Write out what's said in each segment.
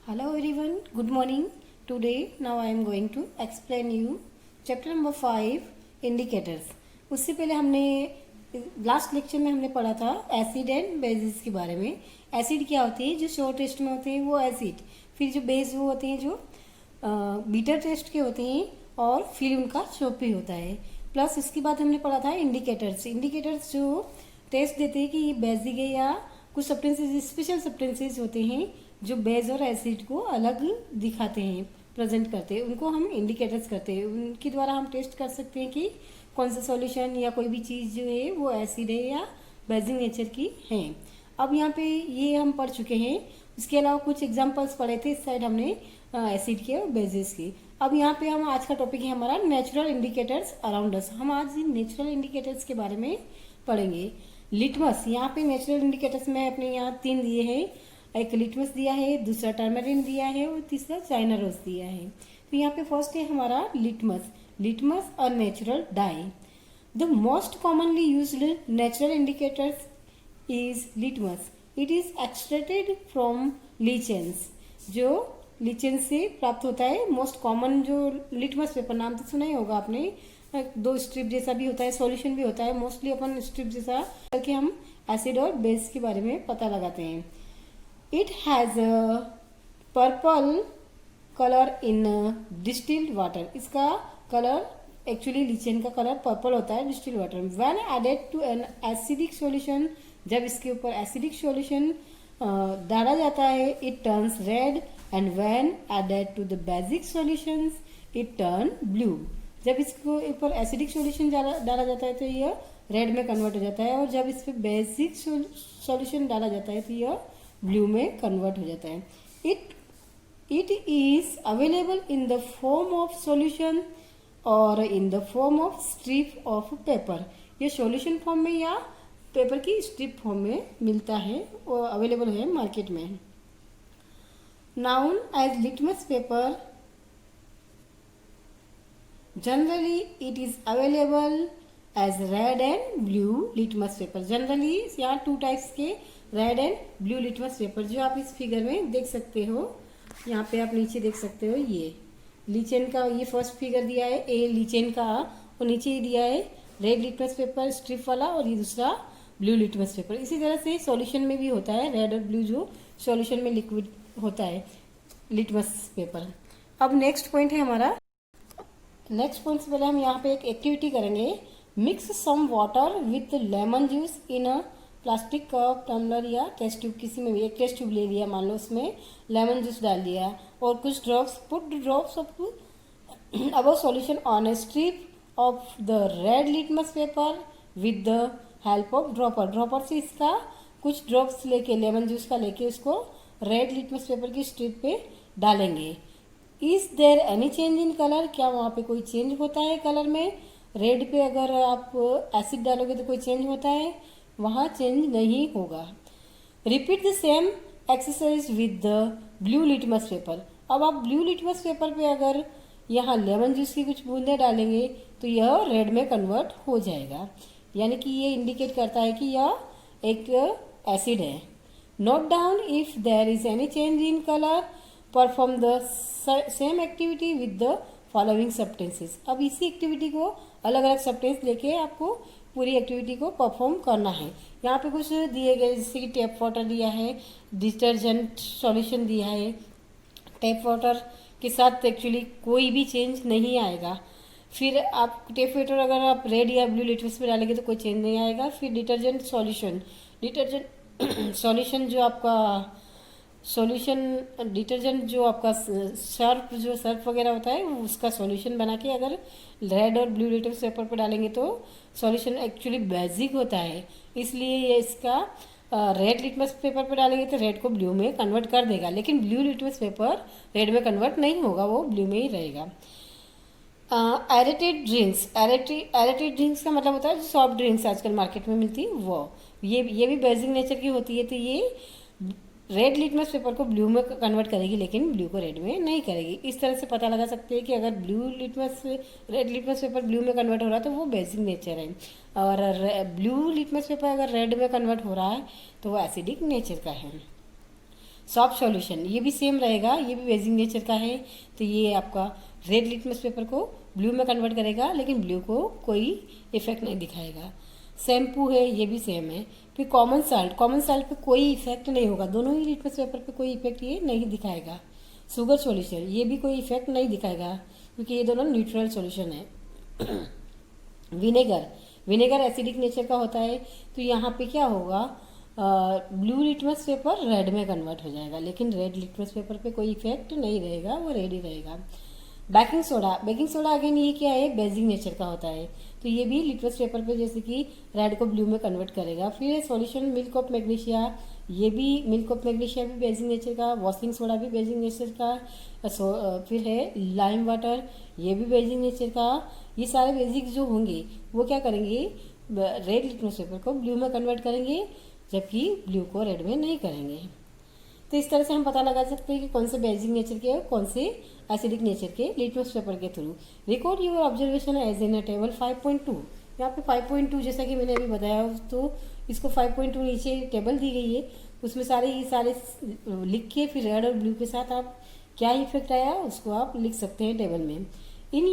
Hello everyone, good morning. Today now I am going to explain you chapter number 5 indicators. उससे पहले हमने last lecture में हमने पढ़ा था एसिड एंड बेसिस के बारे में। एसिड क्या होती है, जो शॉर्ट टेस्ट में होते हैं वो एसिड, फिर जो बेस वो होते हैं जो बीटर टेस्ट के होते हैं, और फिर उनका शॉर्ट भी होता है। प्लस इसके बाद हमने पढ़ा था इंडिकेटर्स। इंडिकेटर्स जो टेस्ट देते हैं कि ये बेसिक है या कुछ सब्सटेंसेस, स्पेशल सब्सटेंसेस होते हैं जो बेस और एसिड को अलग दिखाते हैं, प्रेजेंट करते हैं, उनको हम इंडिकेटर्स करते हैं। उनके द्वारा हम टेस्ट कर सकते हैं कि कौन सा सॉल्यूशन या कोई भी चीज़ जो है वो एसिड है या बेसिक नेचर की है। अब यहाँ पे ये हम पढ़ चुके हैं। उसके अलावा कुछ एग्जांपल्स पढ़े थे इस साइड हमने एसिड के और बेसिस के। अब यहाँ पे हम आज का टॉपिक है हमारा नेचुरल इंडिकेटर्स अराउंड अस। हम आज नेचुरल इंडिकेटर्स के बारे में पढ़ेंगे। लिटमस, यहाँ पे नेचुरल इंडिकेटर्स में अपने यहाँ 3 दिए हैं। एक लिटमस दिया है, दूसरा टर्मरिन दिया है और तीसरा चाइना रोज दिया है। तो यहाँ पे फर्स्ट है हमारा litmus. Litmus a natural dye. The most commonly used natural indicators is litmus. It is extracted from lichens. जो लीचेंस से प्राप्त होता है। मोस्ट कॉमन जो लिटमस पेपर, नाम तो सुना ही होगा आपने, 2 स्ट्रिप जैसा भी होता है, सॉल्यूशन भी होता है। मोस्टली अपन स्ट्रिप जैसा करके हम एसिड और बेस के बारे में पता लगाते हैं। It has a purple color in distilled water. इसका कलर एक्चुअली लीचेन का कलर पर्पल होता है डिस्टिल्ड वाटर में। When added to an acidic solution, जब इसके ऊपर एसिडिक सॉल्यूशन डाला जाता है, it turns red, and when added to the basic solutions, it turn blue. जब इसको ऊपर एसिडिक सॉल्यूशन डाला जाता है तो यह रेड में कन्वर्ट हो जाता है, और जब इस पर बेसिक सॉल्यूशन डाला जाता है तो यह ब्लू में कन्वर्ट हो जाता है। It is available in the form of solution और in the form of strip of paper. ये सॉल्यूशन फॉर्म में या पेपर की स्ट्रिप फॉर्म में मिलता है और अवेलेबल है मार्केट में। Known as litmus paper, generally it is available as red and blue litmus paper. Generally यहाँ 2 टाइप्स के red and blue litmus paper जो आप इस फिगर में देख सकते हो। यहाँ पे आप नीचे देख सकते हो, ये लीचेन का ये फर्स्ट फिगर दिया है, ए लीचेन का, और नीचे ही दिया है रेड लिटमस पेपर स्ट्रिप वाला, और ये दूसरा ब्लू लिटमस पेपर। इसी तरह से सॉल्यूशन में भी होता है, रेड और ब्लू जो सॉल्यूशन में लिक्विड होता है लिटमस पेपर। अब नेक्स्ट पॉइंट है हमारा। नेक्स्ट पॉइंट से पहले हम यहाँ पे एक एक्टिविटी करेंगे। Mix some water with lemon juice in a plastic cup, tumbler या टेस्ट ट्यूब, किसी में भी एक टेस्ट ट्यूब ले लिया, मान लो उसमें लेमन जूस डाल दिया, और कुछ drops, put drops of above solution on a strip of the red litmus paper with the help of dropper. Dropper से इसका कुछ ड्रॉप्स लेके, लेमन जूस का लेके, उसको रेड लिटमस पेपर की स्ट्रिप पे डालेंगे। Is there any change in colour? क्या वहाँ पे कोई चेंज होता है कलर में? रेड पे अगर आप एसिड डालोगे तो कोई चेंज होता है? वहाँ चेंज नहीं होगा। Repeat the same exercise with the blue litmus paper. अब आप ब्लू लिटमस पेपर पे अगर यहाँ लेमन जूस की कुछ बूंदें डालेंगे तो यह रेड में कन्वर्ट हो जाएगा, यानी कि ये इंडिकेट करता है कि यह एक एसिड है। Note down if there is any change in colour, perform the same activity with the following substances. अब इसी एक्टिविटी को अलग अलग सब्सटेंस लेके आपको पूरी एक्टिविटी को परफॉर्म करना है। यहाँ पे कुछ दिए गए, जैसे कि टैप वाटर दिया है, डिटर्जेंट सॉल्यूशन दिया है। टैप वाटर के साथ एक्चुअली कोई भी चेंज नहीं आएगा। फिर आप टैप वाटर अगर आप रेड या ब्लू लिटमस में डालेंगे तो कोई चेंज नहीं आएगा। फिर डिटर्जेंट सॉल्यूशन, डिटर्जेंट सॉल्यूशन जो आपका सॉल्यूशन डिटर्जेंट जो आपका सर्फ, जो सर्फ वगैरह होता है, उसका सॉल्यूशन बना के अगर रेड और ब्लू लिटमस पेपर पर डालेंगे तो सॉल्यूशन एक्चुअली बेसिक होता है, इसलिए ये इसका रेड लिटमस पेपर पर डालेंगे तो रेड को ब्लू में कन्वर्ट कर देगा, लेकिन ब्लू लिटमस पेपर रेड में कन्वर्ट नहीं होगा, वो ब्लू में ही रहेगा। एरेटेड ड्रिंक्स, एरेटेड ड्रिंक्स का मतलब होता है जो सॉफ्ट ड्रिंक्स आजकल मार्केट में मिलती है वो, ये भी बेसिक नेचर की होती है, तो ये रेड लिटमस पेपर को ब्लू में कन्वर्ट करेगी लेकिन ब्लू को रेड में नहीं करेगी। इस तरह से पता लगा सकते हैं कि अगर रेड लिटमस पेपर ब्लू में कन्वर्ट हो रहा है तो वो बेसिक नेचर है, और ब्लू लिटमस पेपर अगर रेड में कन्वर्ट हो रहा है तो वो एसिडिक नेचर का है। सॉफ्ट सॉल्यूशन ये भी सेम रहेगा, ये भी बेसिक नेचर का है, तो ये आपका रेड लिटमस पेपर को ब्लू में कन्वर्ट करेगा, लेकिन ब्लू को कोई इफेक्ट नहीं दिखाएगा। शैम्पू है, ये भी सेम है। फिर कॉमन साल्ट पे कोई इफेक्ट नहीं होगा, दोनों ही लिटमस पेपर पे कोई इफेक्ट ये नहीं दिखाएगा। शुगर सॉल्यूशन ये भी कोई इफेक्ट नहीं दिखाएगा, क्योंकि ये दोनों न्यूट्रल सॉल्यूशन है। विनेगर एसिडिक नेचर का होता है, तो यहाँ पे क्या होगा, ब्लू लिटमस पेपर रेड में कन्वर्ट हो जाएगा, लेकिन रेड लिटमस पेपर पे कोई इफेक्ट नहीं रहेगा, वो रेड ही रहेगा। बेकिंग सोडा अगेन ये क्या है, बेसिक नेचर का होता है, तो ये भी लिटमस पेपर पे जैसे कि रेड को ब्लू में कन्वर्ट करेगा। फिर सॉल्यूशन मिल्क ऑफ मैग्नीशिया, ये भी मिल्क ऑफ मैग्नीशिया भी बेसिक नेचर का, वॉशिंग सोडा भी बेसिक नेचर का, फिर है लाइम वाटर, ये भी बेसिक नेचर का। ये सारे बेसिक जो होंगे वो क्या करेंगे, रेड लिटमस पेपर को ब्लू में कन्वर्ट करेंगे, जबकि ब्लू को रेड में नहीं करेंगे। तो इस तरह से हम पता लगा सकते हैं कि कौन से बेसिक नेचर के और कौन से एसिडिक नेचर के लिटमस पेपर के through. Record your observation as in a table 5.2। यहाँ पे 5.2 जैसा कि मैंने अभी बताया, तो इसको 5.2 नीचे टेबल दी गई है, उसमें सारे लिख के फिर रेड और ब्लू के साथ आप क्या इफेक्ट आया उसको आप लिख सकते हैं टेबल में। In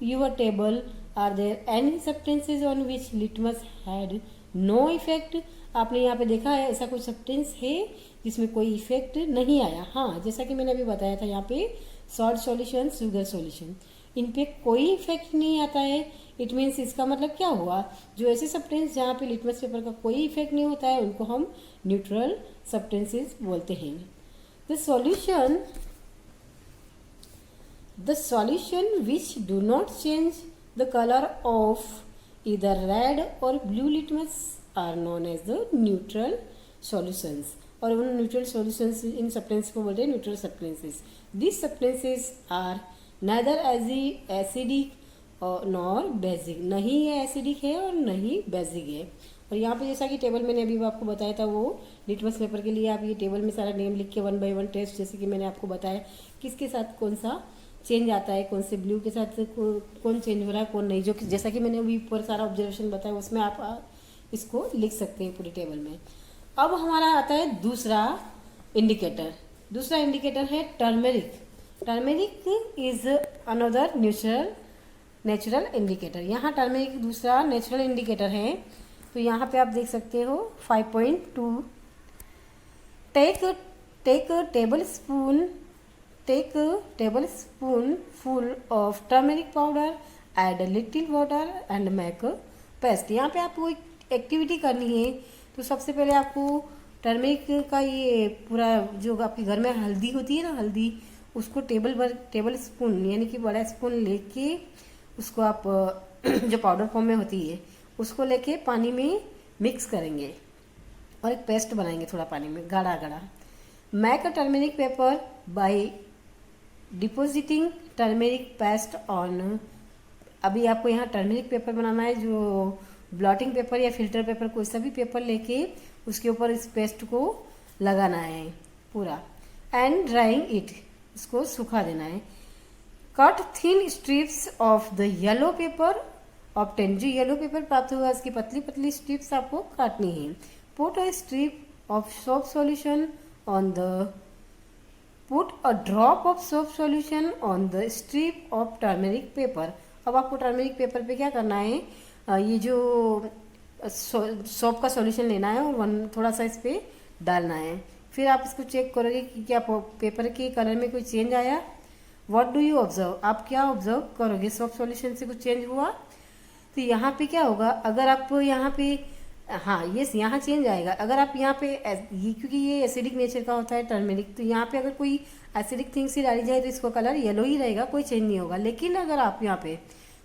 your table are there any substances on which litmus had no effect. आपने यहाँ पे देखा है ऐसा कोई सब्सटेंस है जिसमें कोई इफेक्ट नहीं आया। हाँ, जैसा कि मैंने अभी बताया था, यहाँ पे सॉल्ट सॉल्यूशन, शुगर सॉल्यूशन, इन पे कोई इफेक्ट नहीं आता है। इट मीन्स इसका मतलब क्या हुआ, जो ऐसे सब्सटेंस जहाँ पे लिटमस पेपर का कोई इफेक्ट नहीं होता है उनको हम न्यूट्रल सब्सटेंसेस बोलते हैं। The solution which do not change the color of either red or blue litmus are known as the neutral solutions। और उन न्यूट्रल सॉल्यूशंस, इन सब्सटेंस को बोलते हैं neutral substances. This substances are neither acidic और nor basic, नहीं ये acidic है और नहीं बेसिक है। और यहाँ पे जैसा कि टेबल मैंने अभी आपको बताया था, वो लिटमस पेपर के लिए आप ये टेबल में सारा नेम लिख के 1 बाय 1 टेस्ट, जैसे कि मैंने आपको बताया किसके साथ कौन सा चेंज आता है, कौन से ब्लू के साथ कौन चेंज हो रहा है, कौन नहीं, जो जैसा कि मैंने अभी ऊपर सारा ऑब्जर्वेशन बताया उसमें आप इसको लिख सकते हैं पूरी टेबल में। अब हमारा आता है दूसरा इंडिकेटर है turmeric. Turmeric is another natural indicator. यहाँ टर्मेरिक दूसरा नेचुरल इंडिकेटर है, तो यहाँ पे आप देख सकते हो 5.2। Take a tablespoon full of turmeric powder, add a little water and make a paste। यहाँ पे आपको एक एक्टिविटी करनी है, तो सबसे पहले आपको टर्मरिक का ये पूरा जो आपके घर में हल्दी होती है ना, हल्दी, उसको टेबल स्पून यानी कि बड़ा स्पून लेके उसको आप जो पाउडर फॉर्म में होती है उसको लेके पानी में मिक्स करेंगे और एक पेस्ट बनाएंगे थोड़ा पानी में गाढ़ा गाढ़ा। Make a turmeric paper by depositing turmeric paste on. अभी आपको यहाँ टर्मेरिक पेपर बनाना है, जो ब्लॉटिंग पेपर या फिल्टर पेपर कोई सा भी पेपर लेके उसके ऊपर इस पेस्ट को लगाना है पूरा, एंड ड्राइंग इट, इसको सुखा देना है। Cut thin strips of the yellow paper obtain, जो येलो पेपर प्राप्त होगा उसकी पतली पतली स्ट्रिप्स आपको काटनी है। Put a strip of soap solution on the put a drop of soap solution on the strip of turmeric paper. अब आपको टर्मेरिक पेपर पे क्या करना है, ये जो सोप का सॉल्यूशन लेना है और थोड़ा सा इस पर डालना है। फिर आप इसको चेक करोगे कि क्या पेपर के कलर में कोई चेंज आया। व्हाट डू यू ऑब्जर्व, आप क्या ऑब्जर्व करोगे, सोप सॉल्यूशन से कुछ चेंज हुआ तो यहाँ पे क्या होगा, अगर आप यहाँ पे, हाँ यस, यहाँ चेंज आएगा। अगर आप यहाँ पे क्योंकि ये एसिडिक नेचर का होता है टर्मेरिक, तो यहाँ पे अगर कोई एसिडिक थिंग्स ही डाली जाए तो इसका कलर येलो ही रहेगा, कोई चेंज नहीं होगा। लेकिन अगर आप यहाँ पे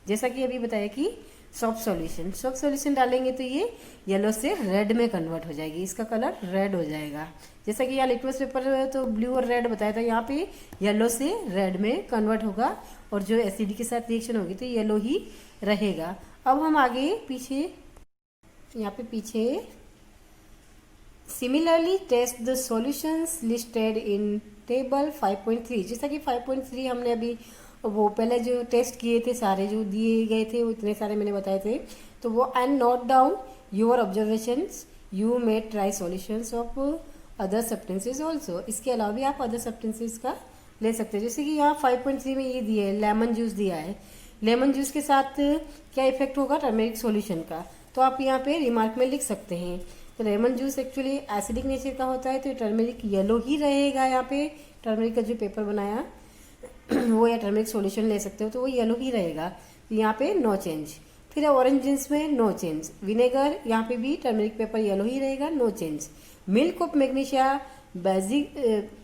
जैसा कि अभी बताया कि सोप सॉल्यूशन डालेंगे तो ये येलो से रेड में कन्वर्ट हो जाएगी, इसका कलर रेड हो जाएगा। जैसा कि यहाँ लिटमस पेपर तो ब्लू और रेड बताया था, यहाँ पे येलो से रेड में कन्वर्ट होगा और जो एसिड के साथ रिएक्शन होगी तो येलो ही रहेगा। अब हम आगे पीछे, यहाँ पे पीछे, similarly test the solutions listed in table 5.3। जैसा कि 5.3 हमने अभी वो पहले जो टेस्ट किए थे सारे जो दिए गए थे वो इतने सारे मैंने बताए थे, तो वो and note down your observations, you may try solutions of other substances also. इसके अलावा भी आप अदर सब्सटेंसेज का ले सकते हैं। जैसे कि यहाँ 5.3 में ये दिया है, लेमन जूस दिया है। लेमन जूस के साथ क्या इफेक्ट होगा टर्मेरिक सॉल्यूशन का, तो आप यहाँ पे रिमार्क में लिख सकते हैं। तो lemon juice actually acidic nature का होता है, तो टर्मेरिक येलो ही रहेगा। यहाँ पे टर्मेरिक का जो पेपर बनाया वो या टर्मेरिक सॉल्यूशन ले सकते हो, तो वो येलो ही रहेगा। यहाँ पे नो चेंज। फिर ऑरेंज जूस में नो चेंज। विनेगर, यहाँ पे भी टर्मेरिक पेपर येलो ही रहेगा, no change. Milk of magnesia, basic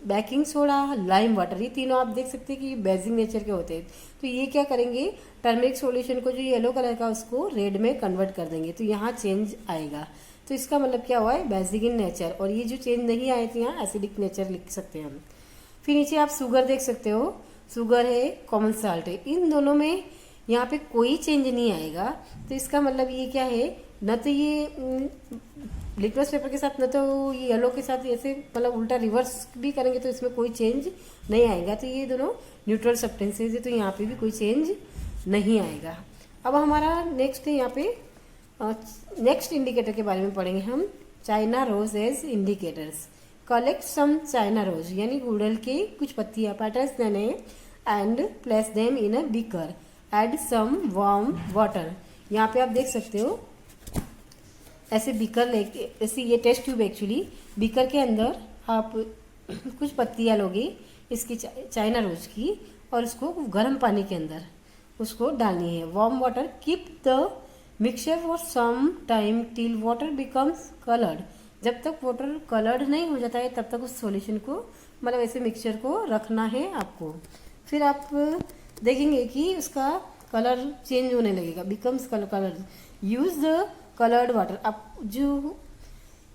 baking soda, lime water, ये तीनों आप देख सकते हैं कि बेसिक नेचर के होते हैं। तो ये क्या करेंगे, टर्मेरिक सॉल्यूशन को जो येलो कलर का उसको रेड में कन्वर्ट कर देंगे, तो यहाँ चेंज आएगा। तो इसका मतलब क्या हुआ है, बेसिक इन नेचर। और ये जो चेंज नहीं आए थे यहाँ एसिडिक नेचर लिख सकते हैं हम। फिर नीचे आप शुगर देख सकते हो, शुगर है, कॉमन साल्ट है, इन दोनों में यहाँ पे कोई चेंज नहीं आएगा। तो इसका मतलब ये क्या है, न तो ये लिटमस पेपर के साथ, न तो ये येलो के साथ ऐसे मतलब उल्टा रिवर्स भी करेंगे तो इसमें कोई चेंज नहीं आएगा। तो ये दोनों न्यूट्रल सब्सटेंसेज है, तो यहाँ पे भी कोई चेंज नहीं आएगा। अब हमारा नेक्स्ट है यहाँ पे नेक्स्ट इंडिकेटर के बारे में पढ़ेंगे हम, China rose as indicators. Collect some China rose, यानी गुड़हल के कुछ पत्तियां, पैटर्स लेने and place them in a beaker, add some warm water. यहाँ पे आप देख सकते हो ऐसे बीकर लेके, ऐसे ये टेस्ट ट्यूब एक्चुअली, बीकर के अंदर आप कुछ पत्तियां लोगे इसकी चाइना रोज की, और उसको गर्म पानी के अंदर उसको डालनी है। Warm water, keep the mixture for some time till water becomes coloured. जब तक वाटर कलर्ड नहीं हो जाता है तब तक उस सॉल्यूशन को, मतलब ऐसे मिक्सचर को रखना है आपको। फिर आप देखेंगे कि उसका कलर चेंज होने लगेगा, becomes colour. Use the coloured water, आप जो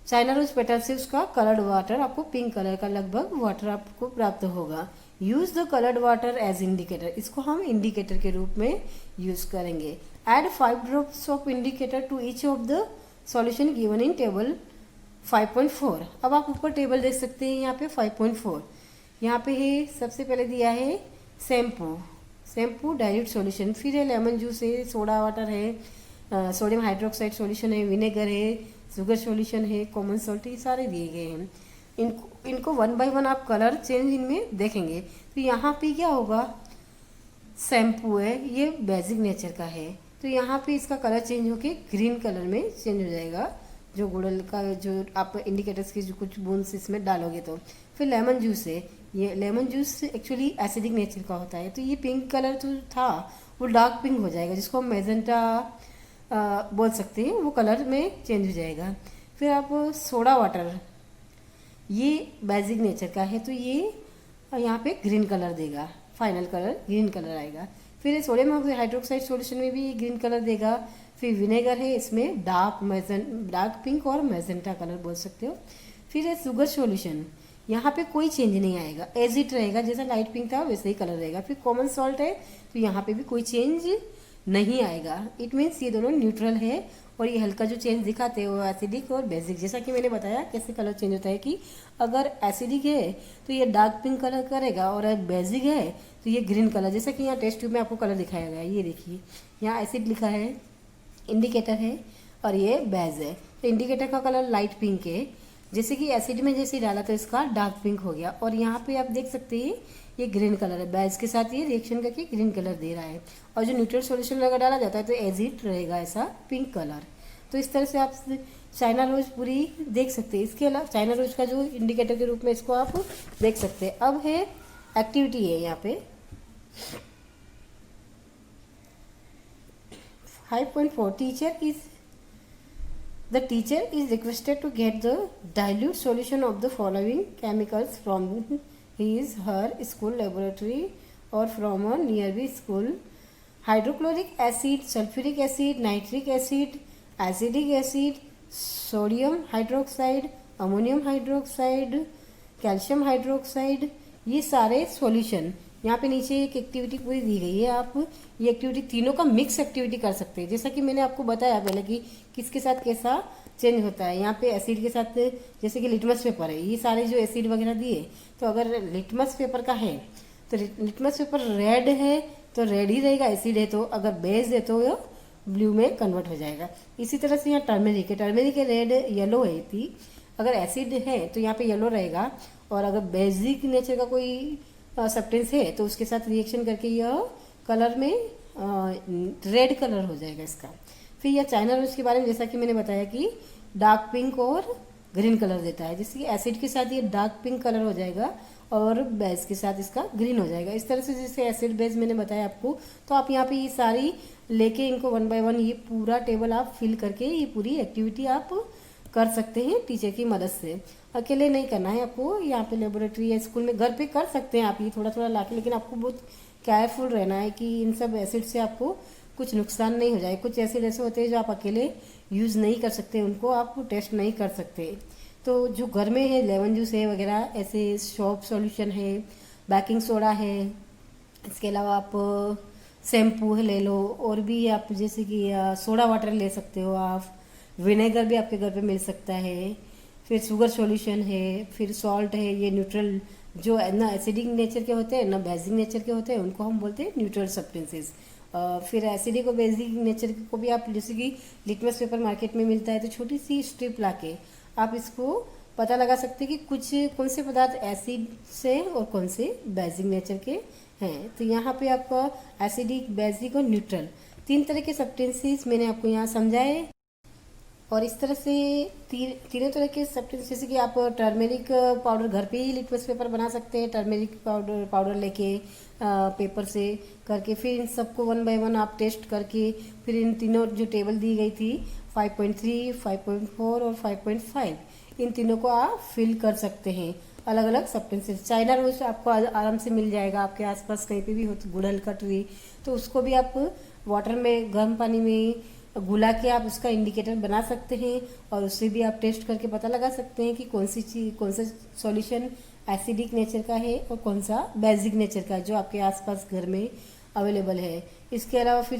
चाइना रोज पेटल से उसका कलर्ड वाटर, आपको पिंक कलर का लगभग वाटर आपको प्राप्त होगा। Use the coloured water as indicator, इसको हम इंडिकेटर के रूप में यूज करेंगे। Add 5 drops of indicator to each of the solution given in table 5.4। अब आप ऊपर टेबल देख सकते हैं, यहाँ पे 5.4 यहाँ पे है। सबसे पहले दिया है शैम्पू डाइल्यूट सॉल्यूशन, फिर है लेमन जूस है, सोडा वाटर है, सोडियम हाइड्रोक्साइड सॉल्यूशन है, विनेगर है, शुगर सॉल्यूशन है, कॉमन सॉल्ट, ये सारे दिए गए हैं। इनको 1 बाय 1 आप कलर चेंज इनमें देखेंगे। तो यहाँ पे क्या होगा, शैम्पू है, ये बेसिक नेचर का है, तो यहाँ पे इसका कलर चेंज होके ग्रीन कलर में चेंज हो जाएगा, जो गुड़हल का जो आप इंडिकेटर्स के जो कुछ बूंस इसमें डालोगे तो। फिर लेमन जूस है, ये lemon juice actually acidic nature का होता है, तो ये पिंक कलर जो था वो डार्क पिंक हो जाएगा, जिसको हम मैजेंटा बोल सकते हैं, वो कलर में चेंज हो जाएगा। फिर आप सोडा वाटर, ये बेसिक नेचर का है, तो ये यहाँ पे ग्रीन कलर देगा, फाइनल कलर ग्रीन कलर आएगा। फिर सोडियम हाइड्रोक्साइड सॉल्यूशन में भी ग्रीन कलर देगा। फिर विनेगर है, इसमें डार्क पिंक और मैजेंटा कलर बोल सकते हो। फिर है शुगर सॉल्यूशन, यहाँ पे कोई चेंज नहीं आएगा, एज इट रहेगा, जैसा लाइट पिंक था वैसे ही कलर रहेगा। फिर कॉमन सॉल्ट है, तो यहाँ पे भी कोई चेंज नहीं आएगा। इट मीन्स ये दोनों न्यूट्रल है, और ये हल्का जो चेंज दिखाते हैं वो एसिडिक और बेसिक। जैसा कि मैंने बताया कैसे कलर चेंज होता है कि अगर एसिडिक है तो ये डार्क पिंक कलर करेगा, और अगर बेसिक है तो ये ग्रीन कलर। जैसा कि यहाँ टेस्ट ट्यूब में आपको कलर दिखाया गया है, ये देखिए यहाँ एसिड लिखा है, इंडिकेटर है, और ये बेस है। तो इंडिकेटर का कलर लाइट पिंक है, जैसे कि एसिड में जैसे डाला तो इसका डार्क पिंक हो गया। और यहाँ पे आप देख सकते हैं ये ग्रीन कलर है, बेस के साथ ये रिएक्शन करके ग्रीन कलर दे रहा है। और जो न्यूट्रल सॉल्यूशन अगर डाला जाता है तो एज इट रहेगा ऐसा पिंक कलर। तो इस तरह से आप चाइना रोज पूरी देख सकते हैं। इसके अलावा चाइना रोज का जो इंडिकेटर के रूप में इसको आप देख सकते हैं। अब है एक्टिविटी है यहाँ पे 5.4, the teacher is requested to get the dilute solution of the following chemicals from her school laboratory or from a nearby school: hydrochloric acid, sulfuric acid, nitric acid, acetic acid, sodium hydroxide, ammonium hydroxide, calcium hydroxide, ये सारे solution. यहाँ पे नीचे एक activity पूरी दी गई है, आप ये एक्टिविटी तीनों का मिक्स एक्टिविटी कर सकते हैं, जैसा कि मैंने आपको बताया पहले कि किसके साथ कैसा चेंज होता है। यहाँ पे एसिड के साथ, जैसे कि लिटमस पेपर है, ये सारे जो एसिड वगैरह दिए, तो अगर लिटमस पेपर का है तो लिटमस पेपर रेड है तो रेड ही रहेगा, एसिड है तो, अगर बेस है तो वो ब्लू में कन्वर्ट हो जाएगा। इसी तरह से यहाँ टर्मेरिक है, रेड येलो है थी, अगर एसिड है तो यहाँ पे येलो रहेगा, और अगर बेसिक नेचर का कोई सब्सटेंस है तो उसके साथ रिएक्शन करके यह कलर में रेड कलर हो जाएगा इसका। फिर यह चाइना रोज के बारे में जैसा कि मैंने बताया कि डार्क पिंक और ग्रीन कलर देता है, जैसे कि एसिड के साथ ये डार्क पिंक कलर हो जाएगा और बेस के साथ इसका ग्रीन हो जाएगा। इस तरह से जैसे एसिड बेस मैंने बताया आपको, तो आप यहाँ पे ये सारी लेके इनको 1 बाय 1 ये पूरा टेबल आप फिल करके ये पूरी एक्टिविटी आप कर सकते हैं टीचर की मदद से। अकेले नहीं करना है आपको, यहाँ पे लेबोरेटरी या स्कूल में घर पे कर सकते हैं आप ये थोड़ा थोड़ा लाके, लेकिन आपको बहुत केयरफुल रहना है कि इन सब एसिड से आपको कुछ नुकसान नहीं हो जाए। कुछ एसिड ऐसे होते हैं जो आप अकेले यूज़ नहीं कर सकते, उनको आप टेस्ट नहीं कर सकते। तो जो घर में है लेमन जूस है वगैरह, ऐसे शॉप सॉल्यूशन है, बेकिंग सोडा है, इसके अलावा आप शैम्पू ले लो, और भी आप जैसे कि सोडा वाटर ले सकते हो आप, विनेगर भी आपके घर पे मिल सकता है, फिर शुगर सॉल्यूशन है, फिर सॉल्ट है। ये न्यूट्रल जो ना एसिडिक नेचर के होते हैं ना बेसिक नेचर के होते हैं उनको हम बोलते हैं न्यूट्रल सब्सटेंसेस। फिर एसिडिक और बेसिक नेचर को भी आप जैसे कि लिटमस पेपर मार्केट में मिलता है, तो छोटी सी स्ट्रिप लाके आप इसको पता लगा सकते हैं कि कुछ कौन से पदार्थ एसिड से और कौन से बेसिक नेचर के हैं। तो यहाँ पे आपका एसिडिक, बेसिक और न्यूट्रल 3 तरह के सब्सटेंसेस मैंने आपको यहाँ समझाए। और इस तरह से तीनों तरह के सब्सटेंस, जैसे कि आप टर्मेरिक पाउडर घर पे ही लिटमस पेपर बना सकते हैं, टर्मेरिक पाउडर लेके पेपर से करके, फिर इन सबको 1 बाय 1 आप टेस्ट करके, फिर इन तीनों जो टेबल दी गई थी 5.3, 5.4 और 5.5, इन तीनों को आप फिल कर सकते हैं अलग अलग सब्सटेंसेस। चाइना रोज आपको आराम से मिल जाएगा आपके आसपास कहीं पे भी हो, तो गुड़हल का ट्री, तो उसको भी आप वाटर में गर्म पानी में घुला के आप उसका इंडिकेटर बना सकते हैं, और उससे भी आप टेस्ट करके पता लगा सकते हैं कि कौन सी चीज, कौन सा सॉल्यूशन एसिडिक नेचर का है और कौन सा बेसिक नेचर का है जो आपके आसपास घर में अवेलेबल है। इसके अलावा फिर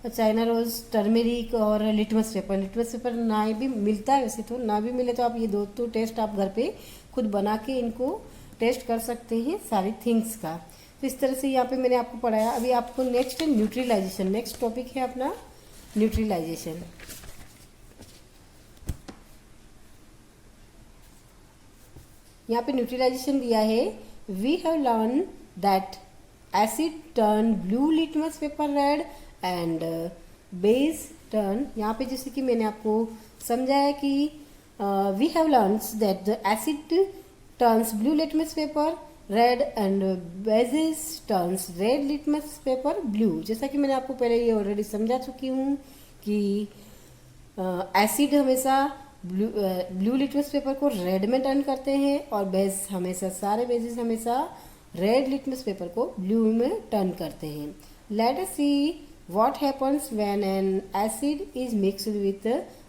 चाइना रोज, टर्मेरिक और लिटमस पेपर ना भी मिलता है, वैसे तो ना भी मिले तो आप ये 2 टेस्ट आप घर पे खुद बना के इनको टेस्ट कर सकते हैं सारी थिंग्स का। तो इस तरह से यहाँ पे मैंने आपको पढ़ाया। अभी आपको नेक्स्ट है न्यूट्रिलाइजेशन, नेक्स्ट टॉपिक है अपना न्यूट्रिलाइजेशन। यहाँ पे न्यूट्रिलाइजेशन दिया है, we have learn that acid turn blue litmus paper red and base turn, यहाँ पे जैसे कि मैंने आपको समझाया कि we have learn that the acid turns blue litmus paper red and basis turns red litmus paper blue. जैसा कि मैंने आपको पहले ये ऑलरेडी समझा चुकी हूँ कि एसिड हमेशा ब्लू लिटमस पेपर को रेड में टर्न करते हैं, और बेस हमेशा, सारे बेसिस हमेशा रेड लिटमस पेपर को ब्लू में टर्न करते हैं। Let us see what happens when an acid is mixed with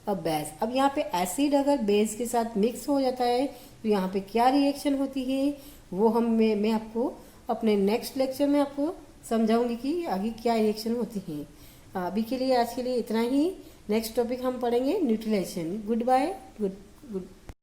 a base. अब यहाँ पे एसिड अगर बेस के साथ मिक्स हो जाता है तो यहाँ पे क्या रिएक्शन होती है वो मैं आपको अपने नेक्स्ट लेक्चर में आपको समझाऊंगी कि आगे क्या रिएक्शन होती है। अभी के लिए, आज के लिए इतना ही। नेक्स्ट टॉपिक हम पढ़ेंगे neutralization. Good bye, good good.